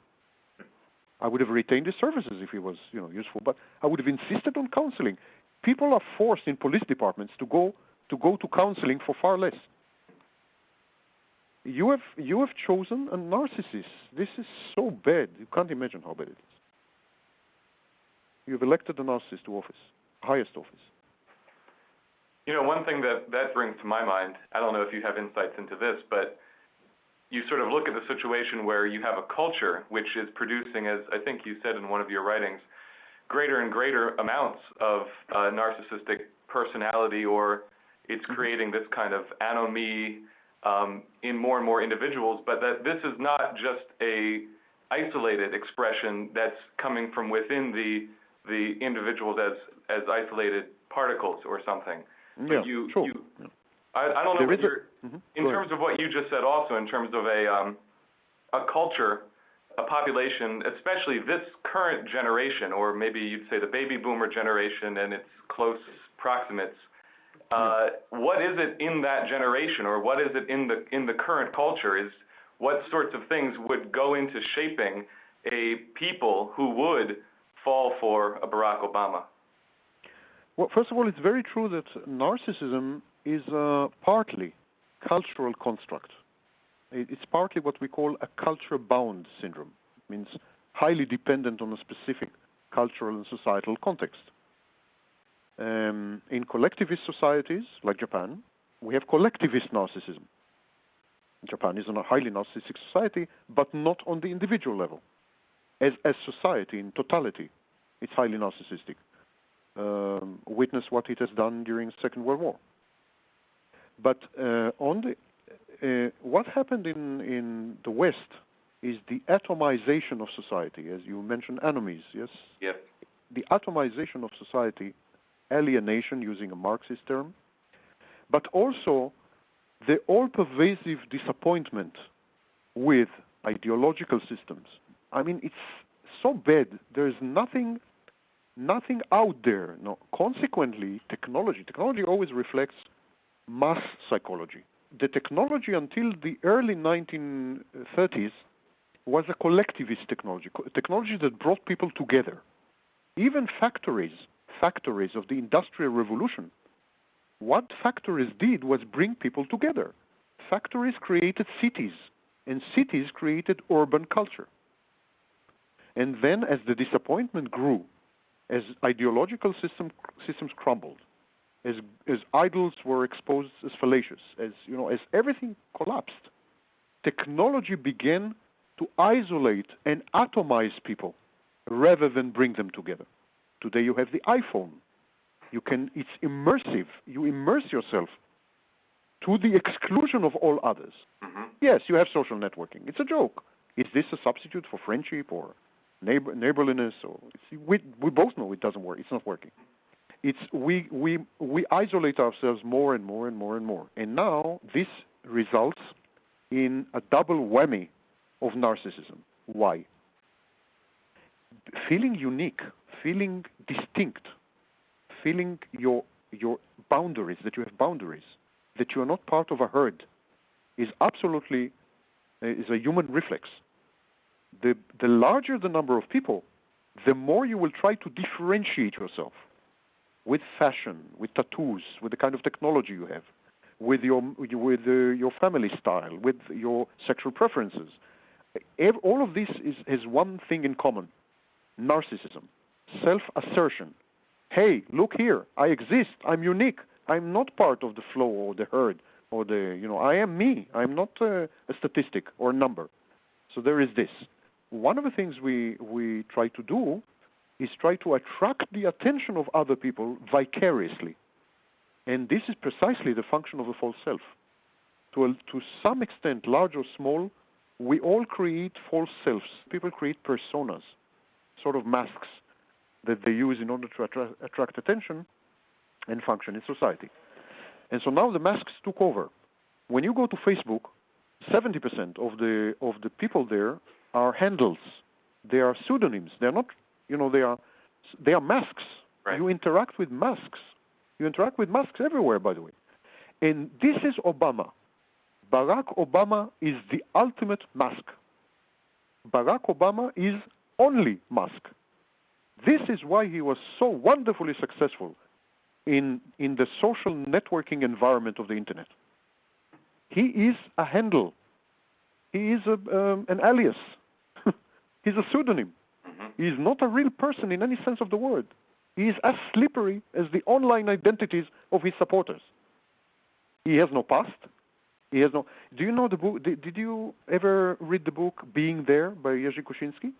I would have retained his services if he was, useful, but I would have insisted on counseling. People are forced in police departments to go to counseling for far less. You have chosen a narcissist. This is so bad. You can't imagine how bad it is. You've elected a narcissist to office, highest office. One thing that brings to my mind, I don't know if you have insights into this, but you sort of look at the situation where you have a culture which is producing, as I think you said in one of your writings, greater and greater amounts of narcissistic personality, or it's creating this kind of anomie in more and more individuals, but that this is not just a isolated expression that's coming from within the individuals as isolated particles or something. Yeah, sure. I don't know what you're, in terms of what you just said also, in terms of a culture, a population, especially this current generation, or maybe you'd say the baby boomer generation and its close proximates, what is it in that generation, or what is it in the current culture? What sorts of things would go into shaping a people who would fall for a Barack Obama? Well, first of all, it's very true that narcissism is partly cultural construct. It's partly what we call a culture-bound syndrome. It means highly dependent on a specific cultural and societal context. In collectivist societies, like Japan, we have collectivist narcissism. Japan is a highly narcissistic society, but not on the individual level. As society, in totality, it's highly narcissistic. Witness what it has done during the Second World War. But what happened in the West is the atomization of society, as you mentioned, anomies, yes? Yep. The atomization of society, alienation, using a Marxist term, but also the all-pervasive disappointment with ideological systems. I mean, it's so bad. There's nothing out there. No. Consequently, technology always reflects mass psychology. The technology until the early 1930s was a collectivist technology that brought people together. Even factories of the Industrial Revolution, what factories did was bring people together. Factories created cities, and cities created urban culture. And then as the disappointment grew, as ideological systems crumbled, as idols were exposed as fallacious, as everything collapsed, technology began to isolate and atomize people rather than bring them together. Today you have the iPhone. It's immersive. You immerse yourself to the exclusion of all others. Mm-hmm. Yes, you have social networking. It's a joke. Is this a substitute for friendship or neighborliness? Or we both know it doesn't work. It's not working. We isolate ourselves more and more and more and more. And now this results in a double whammy of narcissism. Why? Feeling unique, feeling distinct, feeling your boundaries, that you have boundaries, that you are not part of a herd, is absolutely is a human reflex. The larger the number of people, the more you will try to differentiate yourself with fashion, with tattoos, with the kind of technology you have, with your family style, with your sexual preferences. All of this has one thing in common: narcissism, self-assertion. Hey, look here, I exist, I'm unique, I'm not part of the flow or the herd, or I am me, I'm not a statistic or a number. So there is this. One of the things we try to do is try to attract the attention of other people vicariously. And this is precisely the function of the false self. to some extent, large or small, we all create false selves. People create personas, sort of masks that they use in order to attract attention and function in society. And so now the masks took over. When you go to Facebook, 70% of the people there are handles. They are pseudonyms. They're not, they are masks. Right. You interact with masks. You interact with masks everywhere, by the way. And this is Obama. Barack Obama is the ultimate mask. Barack Obama is only mask. This is why he was so wonderfully successful in the social networking environment of the internet. He is a handle. He is an alias. He's a pseudonym. Mm-hmm. He is not a real person in any sense of the word. He is as slippery as the online identities of his supporters. He has no past. He has no. Do you know the book? Did you ever read the book Being There by Jerzy Kosinski?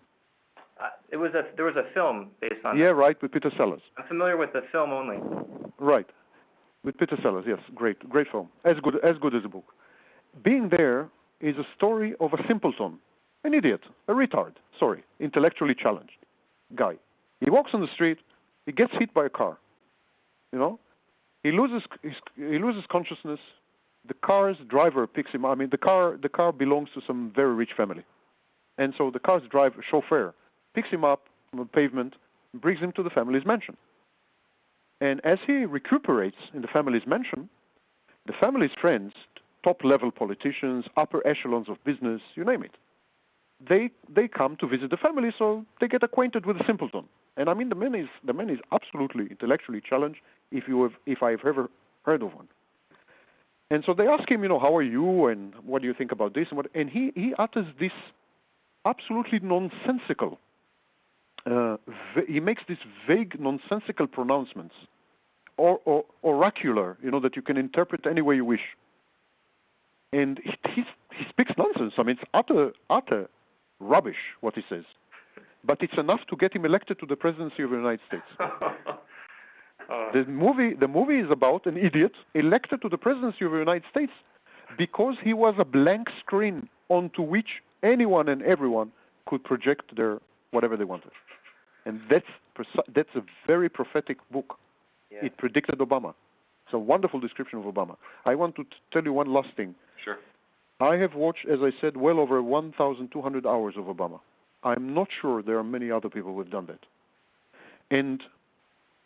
There was a film based on. Yeah, right, with Peter Sellers. I'm familiar with the film only. Right, with Peter Sellers. Yes, great film. As good as the book. Being There is a story of a simpleton, an idiot, a retard. Sorry, intellectually challenged guy. He walks on the street. He gets hit by a car. He loses consciousness. The car's driver picks him up. I mean, the car belongs to some very rich family, and so the car's chauffeur picks him up from the pavement, and brings him to the family's mansion. And as he recuperates in the family's mansion, the family's friends, top-level politicians, upper echelons of business, you name it, they come to visit the family, so they get acquainted with the simpleton. And I mean, the man is absolutely intellectually challenged, if I've ever heard of one. And so they ask him, how are you, and what do you think about this, and he utters this absolutely nonsensical. He makes these vague, nonsensical pronouncements, or oracular, that you can interpret any way you wish. And he speaks nonsense. I mean, it's utter rubbish what he says. But it's enough to get him elected to the presidency of the United States. The movie is about an idiot elected to the presidency of the United States because he was a blank screen onto which anyone and everyone could project their whatever they wanted. And that's a very prophetic book. Yeah. It predicted Obama. It's a wonderful description of Obama. I want to tell you one last thing. Sure. I have watched, as I said, well over 1,200 hours of Obama. I'm not sure there are many other people who have done that. And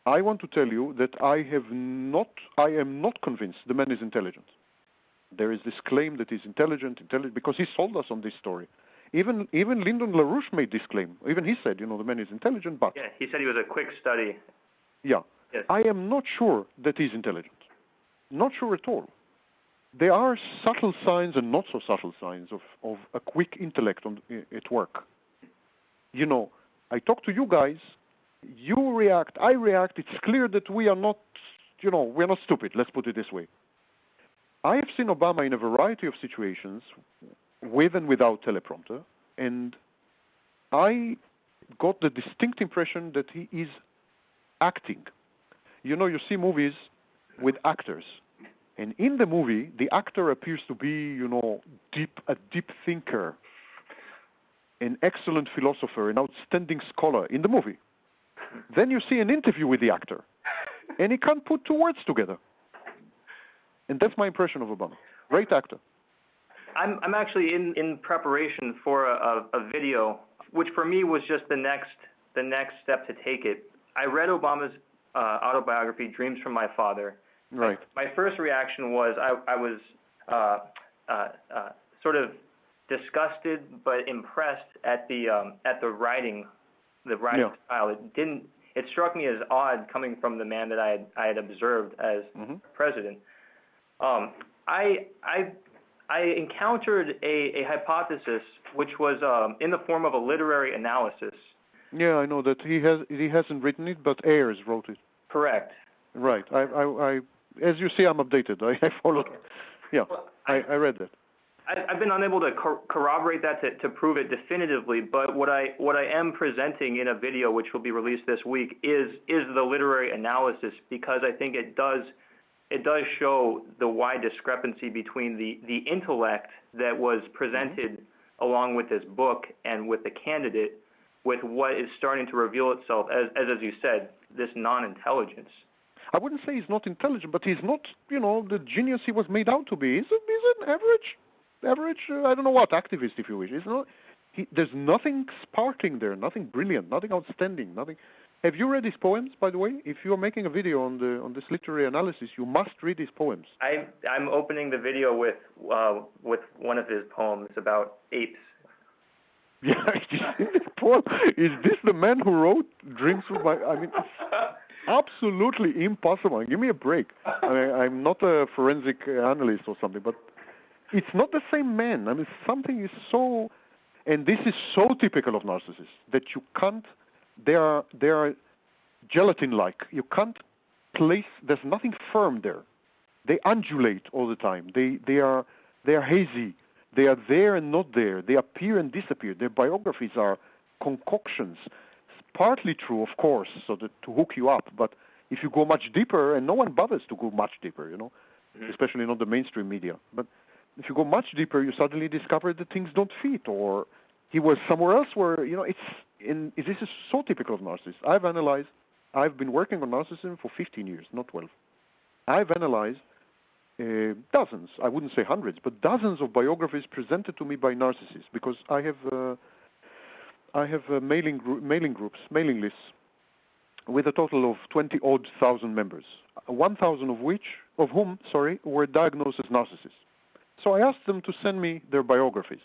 I want to tell you that I am not convinced the man is intelligent. There is this claim that he's intelligent, because he sold us on this story. Even Lyndon LaRouche made this claim. Even he said, the man is intelligent, but... Yeah, he said he was a quick study. Yeah. Yes. I am not sure that he's intelligent. Not sure at all. There are subtle signs and not so subtle signs of a quick intellect at work. I talk to you guys, you react, I react, it's clear that we are not, we're not stupid, let's put it this way. I have seen Obama in a variety of situations, with and without teleprompter, and I got the distinct impression that he is acting. You see movies with actors, and in the movie, the actor appears to be, a deep thinker, an excellent philosopher, an outstanding scholar in the movie. Then you see an interview with the actor, and he can't put two words together. And that's my impression of Obama. Great actor. I'm actually in preparation for a video, which for me was just the next step to take it. I read Obama's autobiography, Dreams from My Father. Right. My first reaction was I was sort of disgusted but impressed at the writing, Yeah. style. It struck me as odd coming from the man that I had observed as president. I encountered a hypothesis which was in the form of a literary analysis. Yeah, I know that he hasn't written it, but Ayers wrote it. Correct. Right. I as you see, I'm updated. I follow. Yeah, Well, I read that. I've been unable to corroborate that to prove it definitively, but what I am presenting in a video which will be released this week is the literary analysis, because I think it does it does show the wide discrepancy between the intellect that was presented along with this book and with the candidate, with what is starting to reveal itself as you said, this non-intelligence. I wouldn't say he's not intelligent, but he's not, the genius he was made out to be. He's an average, I don't know what, activist, if you wish. There's nothing sparkling there, nothing brilliant, nothing outstanding, nothing. Have you read his poems, by the way? If you're making a video on this literary analysis, you must read his poems. I'm opening the video with one of his poems about apes. Yeah, this poem. Is this the man who wrote Dreams of My... I mean, it's absolutely impossible. Give me a break. I'm not a forensic analyst or something, but it's not the same man. I mean, something is so... And this is so typical of narcissists that you can't... They are gelatin-like. You can't place... There's nothing firm there. They undulate all the time. They are hazy. They are there and not there. They appear and disappear. Their biographies are concoctions. It's partly true, of course, so that to hook you up. But if you go much deeper, and no one bothers to go much deeper, especially not the mainstream media. But if you go much deeper, you suddenly discover that things don't fit, or he was somewhere else where, this is so typical of narcissists. I've been working on narcissism for 15 years, not 12. I've analyzed dozens, I wouldn't say hundreds, but dozens of biographies presented to me by narcissists, because I have mailing lists with a total of 20-odd thousand members, 1,000 of whom were diagnosed as narcissists. So I asked them to send me their biographies,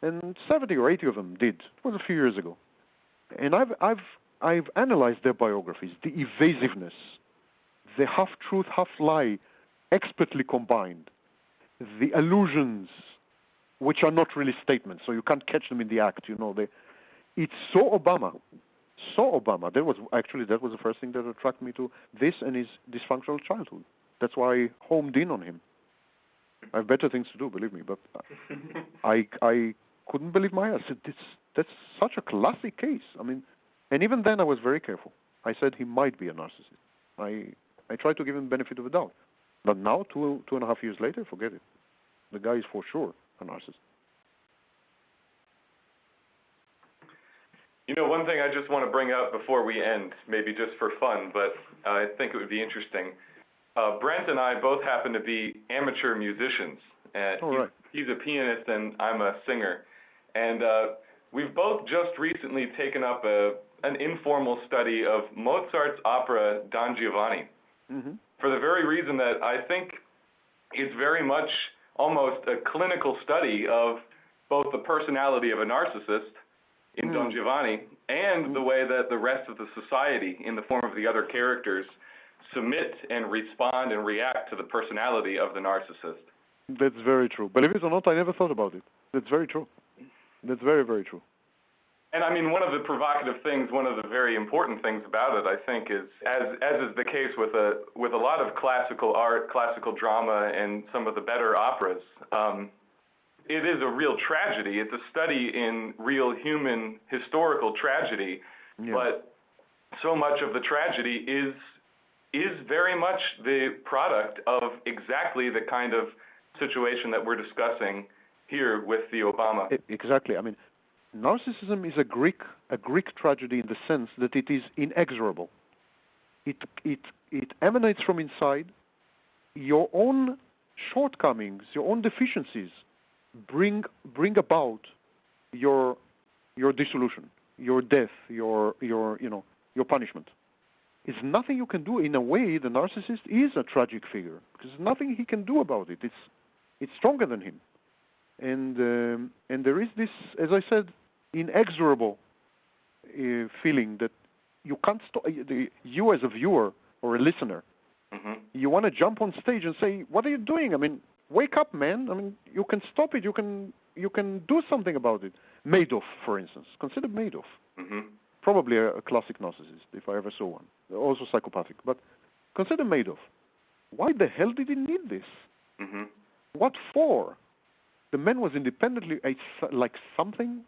and 70 or 80 of them did. It was a few years ago, and I've analyzed their biographies, the evasiveness, the half-truth, half-lie, expertly combined, the allusions, which are not really statements, so you can't catch them in the act. It's so Obama. That was the first thing that attracted me to this and his dysfunctional childhood. That's why I homed in on him. I have better things to do, believe me, but I couldn't believe my eyes. I said, that's such a classic case. I mean, and even then I was very careful. I said he might be a narcissist. I tried to give him the benefit of the doubt. But now, 2.5 years later, forget it. The guy is for sure a narcissist. One thing I just want to bring up before we end, maybe just for fun, but I think it would be interesting. Brent and I both happen to be amateur musicians. Right. He's a pianist and I'm a singer. And we've both just recently taken up an informal study of Mozart's opera Don Giovanni. Mm-hmm. For the very reason that I think it's very much almost a clinical study of both the personality of a narcissist in Don Giovanni and the way that the rest of the society, in the form of the other characters, submit and respond and react to the personality of the narcissist. That's very true. Believe it or not, I never thought about it. That's very true. That's very, very true. And I mean, one of the provocative things, one of the very important things about it, I think, is as is the case with a lot of classical art, classical drama, and some of the better operas. It is a real tragedy. It's a study in real human historical tragedy, but so much of the tragedy is very much the product of exactly the kind of situation that we're discussing here with the Obama. Exactly. I mean, narcissism is a Greek tragedy in the sense that it is inexorable. It emanates from inside. Your own shortcomings, your own deficiencies, bring about your dissolution, your death, your punishment. It's nothing you can do. In a way, the narcissist is a tragic figure because there's nothing he can do about it. It's stronger than him, and there is this, as I said, inexorable feeling that you can't stop. You as a viewer or a listener, you want to jump on stage and say, "What are you doing? I mean, wake up, man! I mean, you can stop it. You can do something about it." Madoff, for instance. Consider Madoff. Probably a classic narcissist, if I ever saw one. Also psychopathic. But consider Madoff. Why the hell did he need this? What for? The man was independently like something.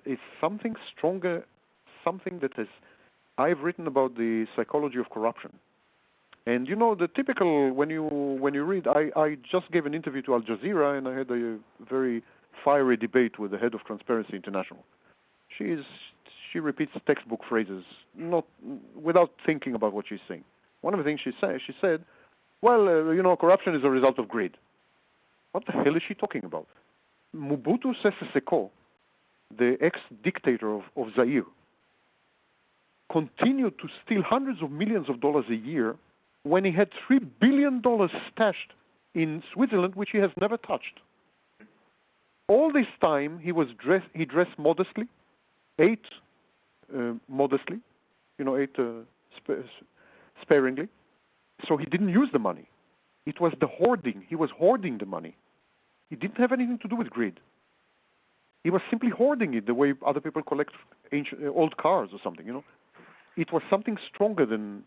It's something stronger, something that is... I've written about the psychology of corruption. And you know, the typical, when you read, I just gave an interview to Al Jazeera, and I had a very fiery debate with the head of Transparency International. She repeats textbook phrases, not without thinking about what she's saying. One of the things she said, well, you know, corruption is a result of greed. What the hell is she talking about? Mobutu Sese Seko, the ex-dictator of Zaire, continued to steal hundreds of millions of dollars a year when he had $3 billion stashed in Switzerland, which he has never touched. All this time, he dressed modestly, ate modestly, you know, ate sparingly. So he didn't use the money. It was the hoarding. He was hoarding the money. It didn't have anything to do with greed. He was simply hoarding it the way other people collect old cars or something, you know. It was something stronger than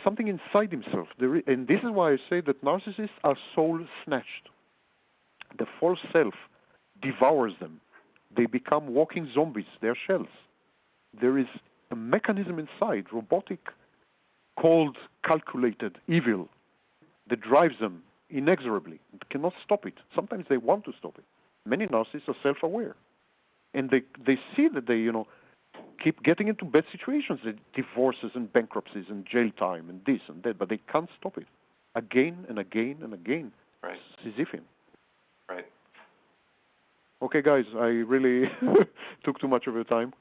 something inside himself. And this is why I say that narcissists are soul-snatched. The false self devours them. They become walking zombies. They're shells. There is a mechanism inside, robotic, cold, calculated, evil, that drives them inexorably. They cannot stop it. Sometimes they want to stop it. Many narcissists are self-aware. And they see that they, you know, keep getting into bad situations, divorces and bankruptcies and jail time and this and that, but they can't stop it. Again and again and again. Right. Sisyphean. Right. Okay, guys, I really took too much of your time.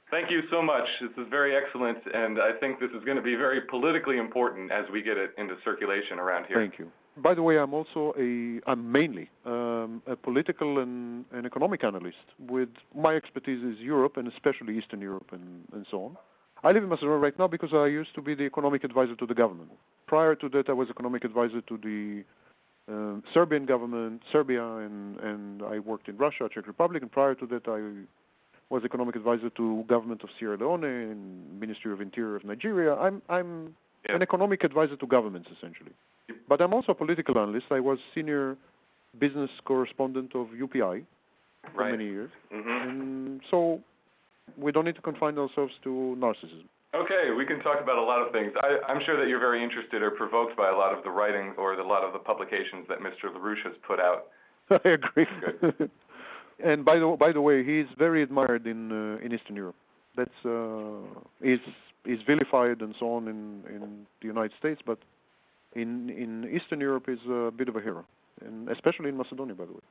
Thank you so much. This is very excellent, and I think this is going to be very politically important as we get it into circulation around here. Thank you. By the way, I'm mainly a political and economic analyst. With my expertise is Europe, and especially Eastern Europe and so on. I live in Macedonia right now because I used to be the economic advisor to the government. Prior to that, I was economic advisor to the Serbian government, Serbia, and I worked in Russia, Czech Republic, and prior to that, I was economic advisor to government of Sierra Leone and Ministry of Interior of Nigeria. I'm an economic advisor to governments, essentially. But I'm also a political analyst. I was senior business correspondent of UPI for many years. Mm-hmm. And so we don't need to confine ourselves to narcissism. Okay, we can talk about a lot of things. I'm sure that you're very interested or provoked by a lot of the writings or a lot of the publications that Mr. LaRouche has put out. I agree. Good. And by the way, he's very admired in Eastern Europe. That's he's vilified and so on in the United States, but in Eastern Europe he's a bit of a hero, and especially in Macedonia, by the way.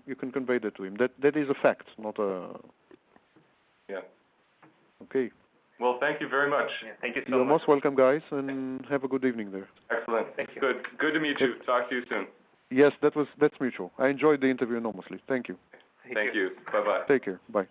You can convey that to him. That is a fact, not a... Yeah. Okay. Well, thank you very much. Yeah, thank you so much. You're most welcome, guys, and have a good evening there. Excellent. Thank you. Good to meet you. Talk to you soon. Yes, that's mutual. I enjoyed the interview enormously. Thank you. Thank you. Bye-bye. Take care. Bye.